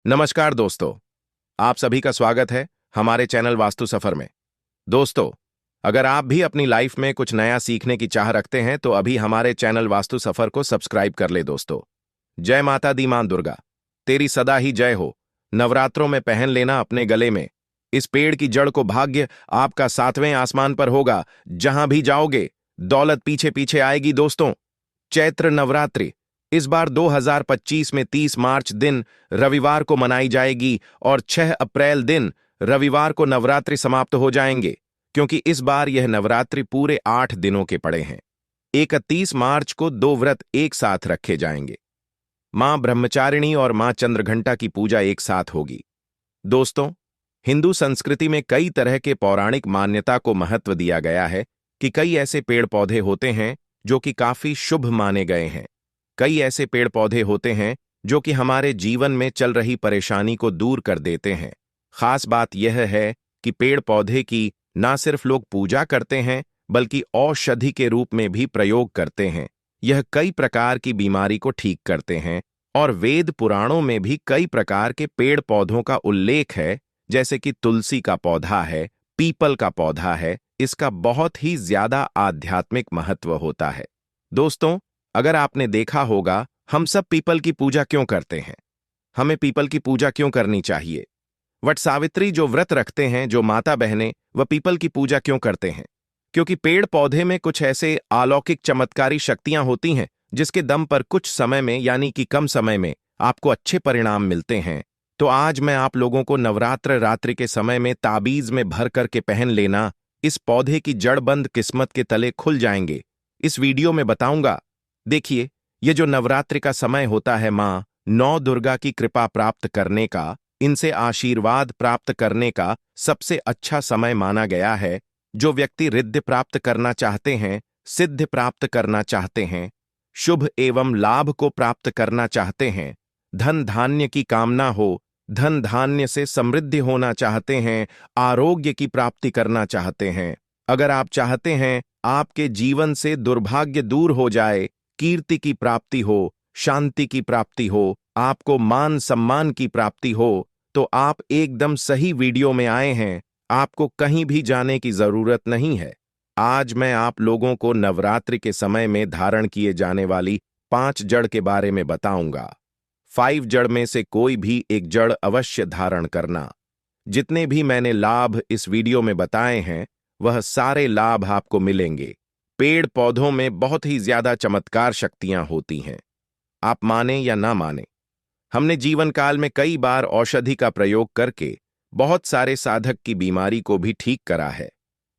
नमस्कार दोस्तों। आप सभी का स्वागत है हमारे चैनल वास्तु सफर में। दोस्तों, अगर आप भी अपनी लाइफ में कुछ नया सीखने की चाह रखते हैं तो अभी हमारे चैनल वास्तु सफर को सब्सक्राइब कर ले दोस्तों। जय माता दी मां दुर्गा, तेरी सदा ही जय हो। नवरात्रों में पहन लेना अपने गले में इस पेड़ की जड़ को, भाग्य आपका सातवें आसमान पर होगा। जहां भी जाओगे दौलत पीछे पीछे आएगी दोस्तों। चैत्र नवरात्रि इस बार 2025 में 30 मार्च दिन रविवार को मनाई जाएगी और 6 अप्रैल दिन रविवार को नवरात्रि समाप्त हो जाएंगे, क्योंकि इस बार यह नवरात्रि पूरे 8 दिनों के पड़े हैं। 31 मार्च को 2 व्रत एक साथ रखे जाएंगे। मां ब्रह्मचारिणी और मां चंद्रघंटा की पूजा एक साथ होगी। दोस्तों, हिंदू संस्कृति में कई तरह के पौराणिक मान्यता को महत्व दिया गया है कि कई ऐसे पेड़ पौधे होते हैं जो कि काफी शुभ माने गए हैं। कई ऐसे पेड़ पौधे होते हैं जो कि हमारे जीवन में चल रही परेशानी को दूर कर देते हैं। खास बात यह है कि पेड़ पौधे की ना सिर्फ लोग पूजा करते हैं बल्कि औषधि के रूप में भी प्रयोग करते हैं। यह कई प्रकार की बीमारी को ठीक करते हैं और वेद पुराणों में भी कई प्रकार के पेड़ पौधों का उल्लेख है, जैसे कि तुलसी का पौधा है, पीपल का पौधा है। इसका बहुत ही ज्यादा आध्यात्मिक महत्व होता है। दोस्तों, अगर आपने देखा होगा, हम सब पीपल की पूजा क्यों करते हैं? हमें पीपल की पूजा क्यों करनी चाहिए? वट सावित्री जो व्रत रखते हैं, जो माता बहनें, वह पीपल की पूजा क्यों करते हैं? क्योंकि पेड़ पौधे में कुछ ऐसे अलौकिक चमत्कारी शक्तियां होती हैं जिसके दम पर कुछ समय में, यानी कि कम समय में, आपको अच्छे परिणाम मिलते हैं। तो आज मैं आप लोगों को नवरात्र रात्रि के समय में ताबीज में भर करके पहन लेना, इस पौधे की जड़बंद किस्मत के तले खुल जाएंगे, इस वीडियो में बताऊंगा। देखिए, ये जो नवरात्रि का समय होता है, मां नौ दुर्गा की कृपा प्राप्त करने का, इनसे आशीर्वाद प्राप्त करने का सबसे अच्छा समय माना गया है। जो व्यक्ति रिद्धि प्राप्त करना चाहते हैं, सिद्ध प्राप्त करना चाहते हैं, शुभ एवं लाभ को प्राप्त करना चाहते हैं, धन धान्य की कामना हो, धन धान्य से समृद्धि होना चाहते हैं, आरोग्य की प्राप्ति करना चाहते हैं, अगर आप चाहते हैं आपके जीवन से दुर्भाग्य दूर हो जाए, कीर्ति की प्राप्ति हो, शांति की प्राप्ति हो, आपको मान सम्मान की प्राप्ति हो, तो आप एकदम सही वीडियो में आए हैं। आपको कहीं भी जाने की जरूरत नहीं है। आज मैं आप लोगों को नवरात्रि के समय में धारण किए जाने वाली 5 जड़ के बारे में बताऊंगा। 5 जड़ में से कोई भी एक जड़ अवश्य धारण करना। जितने भी मैंने लाभ इस वीडियो में बताए हैं, वह सारे लाभ आपको मिलेंगे। पेड़ पौधों में बहुत ही ज्यादा चमत्कार शक्तियां होती हैं। आप माने या ना माने, हमने जीवन काल में कई बार औषधि का प्रयोग करके बहुत सारे साधक की बीमारी को भी ठीक करा है,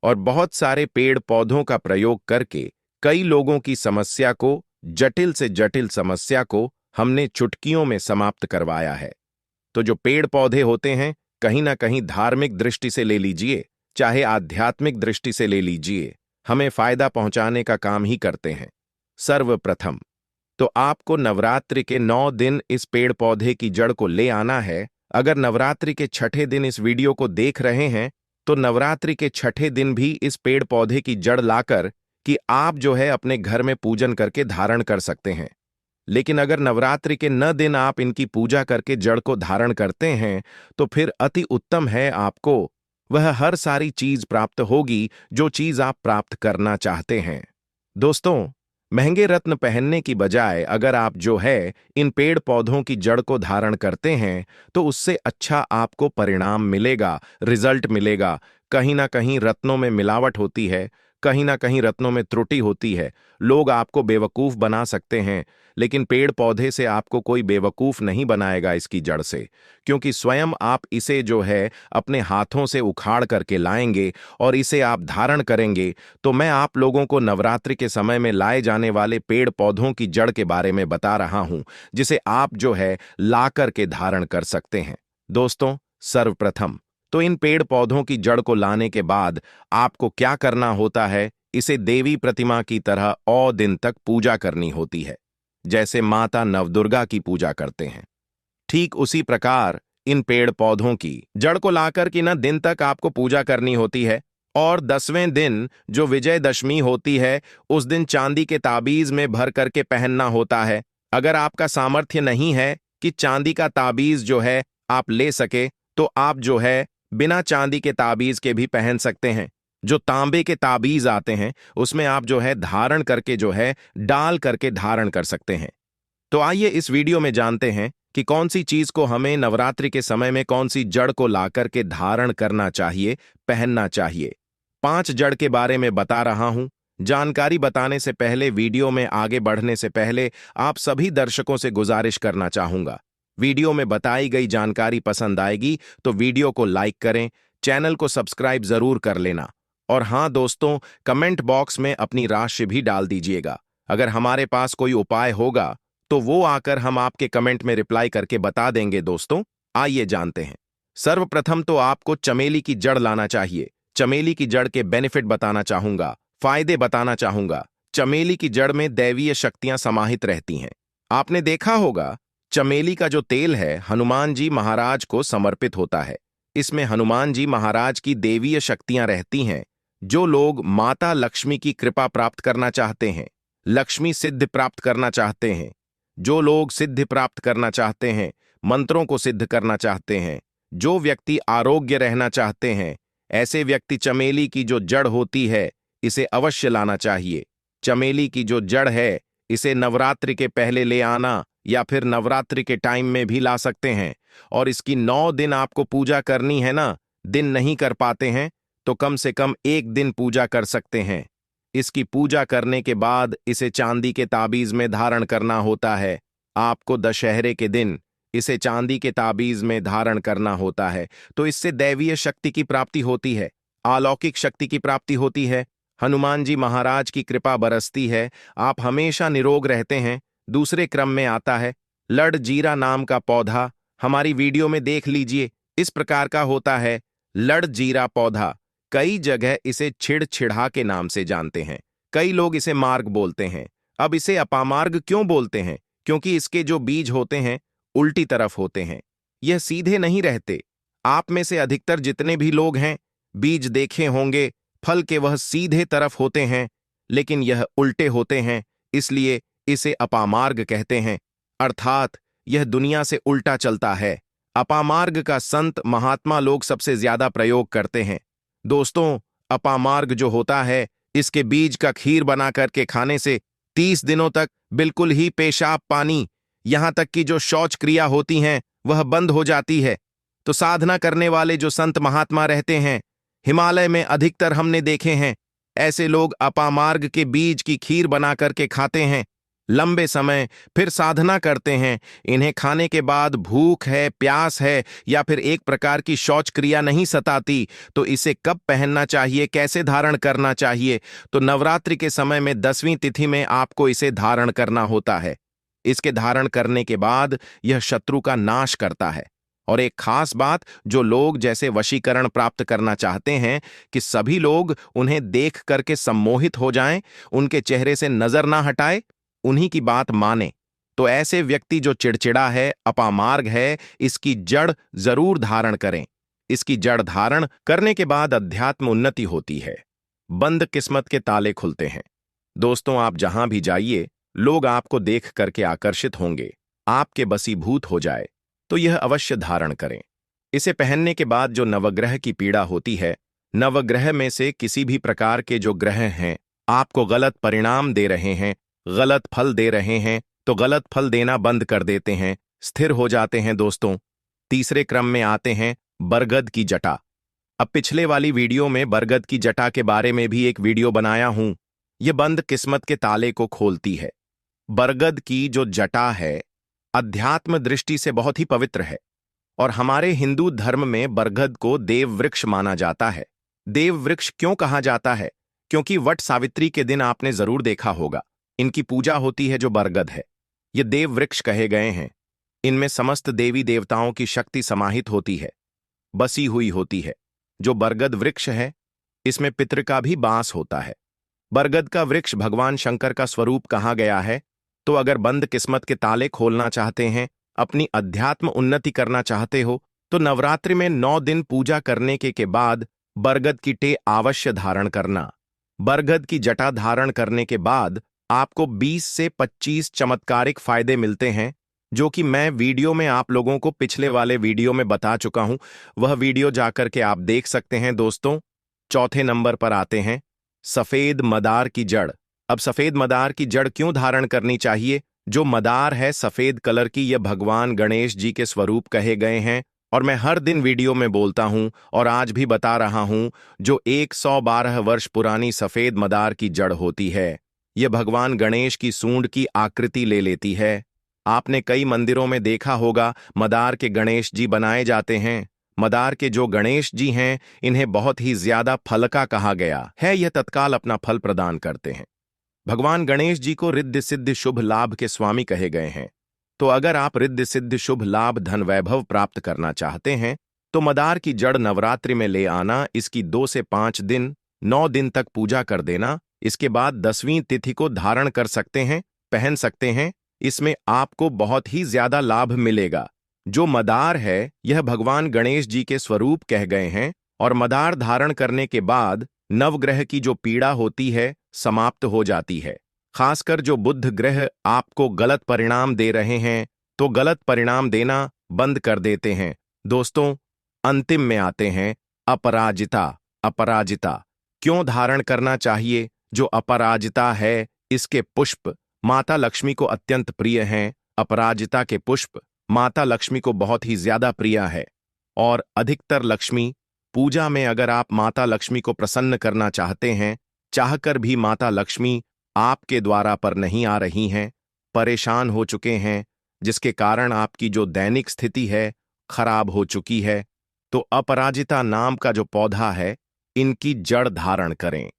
और बहुत सारे पेड़ पौधों का प्रयोग करके कई लोगों की समस्या को, जटिल से जटिल समस्या को हमने चुटकियों में समाप्त करवाया है। तो जो पेड़ पौधे होते हैं, कहीं ना कहीं धार्मिक दृष्टि से ले लीजिए, चाहे आध्यात्मिक दृष्टि से ले लीजिए, हमें फायदा पहुंचाने का काम ही करते हैं। सर्वप्रथम तो आपको नवरात्रि के 9 दिन इस पेड़ पौधे की जड़ को ले आना है। अगर नवरात्रि के छठे दिन इस वीडियो को देख रहे हैं, तो नवरात्रि के छठे दिन भी इस पेड़ पौधे की जड़ लाकर कि आप जो है अपने घर में पूजन करके धारण कर सकते हैं। लेकिन अगर नवरात्रि के 9 दिन आप इनकी पूजा करके जड़ को धारण करते हैं, तो फिर अति उत्तम है, आपको वह हर सारी चीज प्राप्त होगी जो चीज आप प्राप्त करना चाहते हैं। दोस्तों, महंगे रत्न पहनने की बजाय अगर आप जो है इन पेड़ पौधों की जड़ को धारण करते हैं, तो उससे अच्छा आपको परिणाम मिलेगा, रिजल्ट मिलेगा। कहीं ना कहीं रत्नों में मिलावट होती है, कहीं ना कहीं रत्नों में त्रुटि होती है। लोग आपको बेवकूफ बना सकते हैं, लेकिन पेड़ पौधे से आपको कोई बेवकूफ नहीं बनाएगा इसकी जड़ से, क्योंकि स्वयं आप इसे जो है अपने हाथों से उखाड़ करके लाएंगे और इसे आप धारण करेंगे। तो मैं आप लोगों को नवरात्रि के समय में लाए जाने वाले पेड़ पौधों की जड़ के बारे में बता रहा हूं, जिसे आप जो है ला करके धारण कर सकते हैं। दोस्तों, सर्वप्रथम तो इन पेड़ पौधों की जड़ को लाने के बाद आपको क्या करना होता है, इसे देवी प्रतिमा की तरह 9 दिन तक पूजा करनी होती है। जैसे माता नवदुर्गा की पूजा करते हैं, ठीक उसी प्रकार इन पेड़ पौधों की जड़ को लाकर की न दिन तक आपको पूजा करनी होती है। और 10वें दिन जो विजयदशमी होती है, उस दिन चांदी के ताबीज में भर करके पहनना होता है। अगर आपका सामर्थ्य नहीं है कि चांदी का ताबीज जो है आप ले सके तो आप जो है बिना चांदी के ताबीज के भी पहन सकते हैं। जो तांबे के ताबीज आते हैं उसमें आप जो है धारण करके जो है डाल करके धारण कर सकते हैं। तो आइए इस वीडियो में जानते हैं कि कौन सी चीज को हमें नवरात्रि के समय में कौन सी जड़ को ला करके धारण करना चाहिए, पहनना चाहिए। 5 जड़ के बारे में बता रहा हूं। जानकारी बताने से पहले, वीडियो में आगे बढ़ने से पहले आप सभी दर्शकों से गुजारिश करना चाहूंगा, वीडियो में बताई गई जानकारी पसंद आएगी तो वीडियो को लाइक करें, चैनल को सब्सक्राइब जरूर कर लेना। और हां दोस्तों, कमेंट बॉक्स में अपनी राशि भी डाल दीजिएगा। अगर हमारे पास कोई उपाय होगा तो वो आकर हम आपके कमेंट में रिप्लाई करके बता देंगे। दोस्तों आइए जानते हैं। सर्वप्रथम तो आपको चमेली की जड़ लाना चाहिए। चमेली की जड़ के बेनिफिट बताना चाहूंगा, फायदे बताना चाहूंगा। चमेली की जड़ में दैवीय शक्तियां समाहित रहती हैं। आपने देखा होगा, चमेली का जो तेल है हनुमान जी महाराज को समर्पित होता है। इसमें हनुमान जी महाराज की देवीय शक्तियां रहती हैं। जो लोग माता लक्ष्मी की कृपा प्राप्त करना चाहते हैं, लक्ष्मी सिद्धि प्राप्त करना चाहते हैं, जो लोग सिद्धि प्राप्त करना चाहते हैं, मंत्रों को सिद्ध करना चाहते हैं, जो व्यक्ति आरोग्य रहना चाहते हैं, ऐसे व्यक्ति चमेली की जो जड़ होती है इसे अवश्य लाना चाहिए। चमेली की जो जड़ है इसे नवरात्रि के पहले ले आना या फिर नवरात्रि के टाइम में भी ला सकते हैं। और इसकी 9 दिन आपको पूजा करनी है ना, दिन नहीं कर पाते हैं तो कम से कम 1 दिन पूजा कर सकते हैं। इसकी पूजा करने के बाद इसे चांदी के ताबीज में धारण करना होता है। आपको दशहरे के दिन इसे चांदी के ताबीज में धारण करना होता है। तो इससे दैवीय शक्ति की प्राप्ति होती है, अलौकिक शक्ति की प्राप्ति होती है, हनुमान जी महाराज की कृपा बरसती है, आप हमेशा निरोग रहते हैं। दूसरे क्रम में आता है लड़ जीरा नाम का पौधा। हमारी वीडियो में देख लीजिए, इस प्रकार का होता है लड़ जीरा पौधा। कई जगह इसे छिड़छिड़ा के नाम से जानते हैं, कई लोग इसे मार्ग बोलते हैं। अब इसे अपामार्ग क्यों बोलते हैं? क्योंकि इसके जो बीज होते हैं उल्टी तरफ होते हैं, यह सीधे नहीं रहते। आप में से अधिकतर जितने भी लोग हैं बीज देखे होंगे, फल के वह सीधे तरफ होते हैं लेकिन यह उल्टे होते हैं, इसलिए इसे अपामार्ग कहते हैं। अर्थात यह दुनिया से उल्टा चलता है। अपामार्ग का संत महात्मा लोग सबसे ज्यादा प्रयोग करते हैं। दोस्तों, अपामार्ग जो होता है इसके बीज का खीर बना करके खाने से 30 दिनों तक बिल्कुल ही पेशाब पानी, यहां तक कि जो शौच क्रिया होती हैं वह बंद हो जाती है। तो साधना करने वाले जो संत महात्मा रहते हैं, हिमालय में अधिकतर हमने देखे हैं, ऐसे लोग अपामार्ग के बीज की खीर बना करके खाते हैं, लंबे समय फिर साधना करते हैं। इन्हें खाने के बाद भूख है, प्यास है या फिर एक प्रकार की शौच क्रिया नहीं सताती, तो इसे कब पहनना चाहिए, कैसे धारण करना चाहिए? तो नवरात्रि के समय में 10वीं तिथि में आपको इसे धारण करना होता है। इसके धारण करने के बाद यह शत्रु का नाश करता है। और एक खास बात, जो लोग जैसे वशीकरण प्राप्त करना चाहते हैं कि सभी लोग उन्हें देख करके सम्मोहित हो जाएं, उनके चेहरे से नजर ना हटाए, उन्हीं की बात माने, तो ऐसे व्यक्ति जो चिड़चिड़ा है, अपामार्ग है, इसकी जड़ जरूर धारण करें। इसकी जड़ धारण करने के बाद अध्यात्म उन्नति होती है, बंद किस्मत के ताले खुलते हैं। दोस्तों, आप जहां भी जाइए लोग आपको देख करके आकर्षित होंगे, आपके बसीभूत हो जाए, तो यह अवश्य धारण करें। इसे पहनने के बाद जो नवग्रह की पीड़ा होती है, नवग्रह में से किसी भी प्रकार के जो ग्रह हैं आपको गलत परिणाम दे रहे हैं, गलत फल दे रहे हैं, तो गलत फल देना बंद कर देते हैं, स्थिर हो जाते हैं। दोस्तों, तीसरे क्रम में आते हैं बरगद की जटा। अब पिछले वाली वीडियो में बरगद की जटा के बारे में भी एक वीडियो बनाया हूं। यह बंद किस्मत के ताले को खोलती है। बरगद की जो जटा है अध्यात्म दृष्टि से बहुत ही पवित्र है और हमारे हिंदू धर्म में बरगद को देव वृक्ष माना जाता है। देव वृक्ष क्यों कहा जाता है? क्योंकि वट सावित्री के दिन आपने जरूर देखा होगा, इनकी पूजा होती है जो बरगद है। ये देव वृक्ष कहे गए हैं। इनमें समस्त देवी देवताओं की शक्ति समाहित होती है, बसी हुई होती है। जो बरगद वृक्ष है इसमें पितृ का भी बास होता है। बरगद का वृक्ष भगवान शंकर का स्वरूप कहा गया है। तो अगर बंद किस्मत के ताले खोलना चाहते हैं, अपनी अध्यात्म उन्नति करना चाहते हो, तो नवरात्रि में 9 दिन पूजा करने के बाद बरगद की टे अवश्य धारण करना। बरगद की जटा धारण करने के बाद आपको 20 से 25 चमत्कारिक फायदे मिलते हैं। जो कि मैं वीडियो में आप लोगों को पिछले वाले वीडियो में बता चुका हूं। वह वीडियो जाकर के आप देख सकते हैं दोस्तों। चौथे नंबर पर आते हैं सफेद मदार की जड़। अब सफेद मदार की जड़ क्यों धारण करनी चाहिए? जो मदार है सफेद कलर की, यह भगवान गणेश जी के स्वरूप कहे गए हैं और मैं हर दिन वीडियो में बोलता हूं और आज भी बता रहा हूं। जो 112 वर्ष पुरानी सफेद मदार की जड़ होती है, यह भगवान गणेश की सूंड की आकृति ले लेती है। आपने कई मंदिरों में देखा होगा मदार के गणेश जी बनाए जाते हैं। मदार के जो गणेश जी हैं, इन्हें बहुत ही ज्यादा फलका कहा गया है। यह तत्काल अपना फल प्रदान करते हैं। भगवान गणेश जी को रिद्धि सिद्धि शुभ लाभ के स्वामी कहे गए हैं। तो अगर आप रिद्धि सिद्धि शुभ लाभ धन वैभव प्राप्त करना चाहते हैं तो मदार की जड़ नवरात्रि में ले आना। इसकी 2 से 5 दिन 9 दिन तक पूजा कर देना। इसके बाद 10वीं तिथि को धारण कर सकते हैं, पहन सकते हैं। इसमें आपको बहुत ही ज्यादा लाभ मिलेगा। जो मदार है यह भगवान गणेश जी के स्वरूप कह गए हैं और मदार धारण करने के बाद नवग्रह की जो पीड़ा होती है समाप्त हो जाती है। खासकर जो बुध ग्रह आपको गलत परिणाम दे रहे हैं तो गलत परिणाम देना बंद कर देते हैं। दोस्तों, अंतिम में आते हैं अपराजिता। अपराजिता क्यों धारण करना चाहिए? जो अपराजिता है इसके पुष्प माता लक्ष्मी को अत्यंत प्रिय हैं। अपराजिता के पुष्प माता लक्ष्मी को बहुत ही ज्यादा प्रिय है और अधिकतर लक्ष्मी पूजा में अगर आप माता लक्ष्मी को प्रसन्न करना चाहते हैं, चाहकर भी माता लक्ष्मी आपके द्वारा पर नहीं आ रही हैं, परेशान हो चुके हैं, जिसके कारण आपकी जो दैनिक स्थिति है खराब हो चुकी है, तो अपराजिता नाम का जो पौधा है इनकी जड़ धारण करें।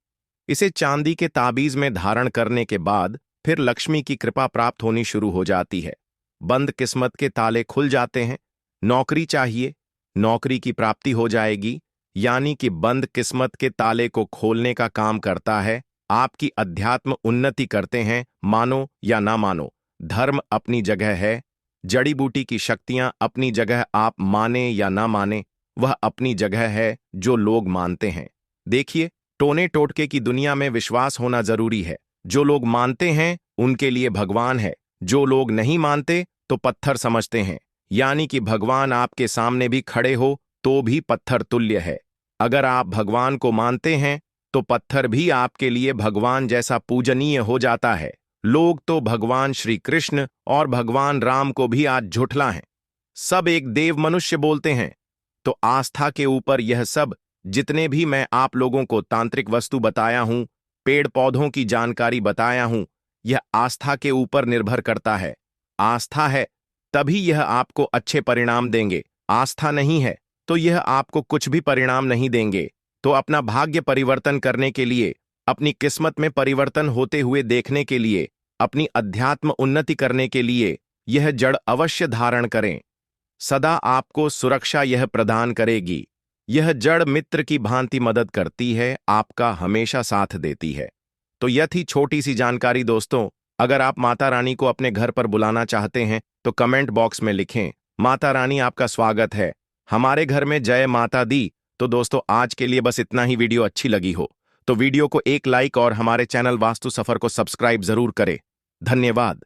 इसे चांदी के ताबीज में धारण करने के बाद फिर लक्ष्मी की कृपा प्राप्त होनी शुरू हो जाती है। बंद किस्मत के ताले खुल जाते हैं। नौकरी चाहिए, नौकरी की प्राप्ति हो जाएगी, यानी कि बंद किस्मत के ताले को खोलने का काम करता है। आपकी अध्यात्म उन्नति करते हैं, मानो या ना मानो। धर्म अपनी जगह है, जड़ी बूटी की शक्तियां अपनी जगह, आप माने या ना माने वह अपनी जगह है। जो लोग मानते हैं, देखिए टोने टोटके की दुनिया में विश्वास होना जरूरी है। जो लोग मानते हैं उनके लिए भगवान है, जो लोग नहीं मानते तो पत्थर समझते हैं, यानी कि भगवान आपके सामने भी खड़े हो तो भी पत्थर तुल्य है। अगर आप भगवान को मानते हैं तो पत्थर भी आपके लिए भगवान जैसा पूजनीय हो जाता है। लोग तो भगवान श्री कृष्ण और भगवान राम को भी आज झुठलाएं, सब एक देव मनुष्य बोलते हैं। तो आस्था के ऊपर यह सब जितने भी मैं आप लोगों को तांत्रिक वस्तु बताया हूं, पेड़ पौधों की जानकारी बताया हूं, यह आस्था के ऊपर निर्भर करता है। आस्था है तभी यह आपको अच्छे परिणाम देंगे, आस्था नहीं है तो यह आपको कुछ भी परिणाम नहीं देंगे। तो अपना भाग्य परिवर्तन करने के लिए, अपनी किस्मत में परिवर्तन होते हुए देखने के लिए, अपनी अध्यात्म उन्नति करने के लिए यह जड़ अवश्य धारण करें। सदा आपको सुरक्षा यह प्रदान करेगी। यह जड़ मित्र की भांति मदद करती है, आपका हमेशा साथ देती है। तो यह थी छोटी सी जानकारी दोस्तों। अगर आप माता रानी को अपने घर पर बुलाना चाहते हैं तो कमेंट बॉक्स में लिखें, माता रानी आपका स्वागत है हमारे घर में, जय माता दी। तो दोस्तों आज के लिए बस इतना ही। वीडियो अच्छी लगी हो तो वीडियो को एक लाइक और हमारे चैनल वास्तु सफर को सब्सक्राइब जरूर करें। धन्यवाद।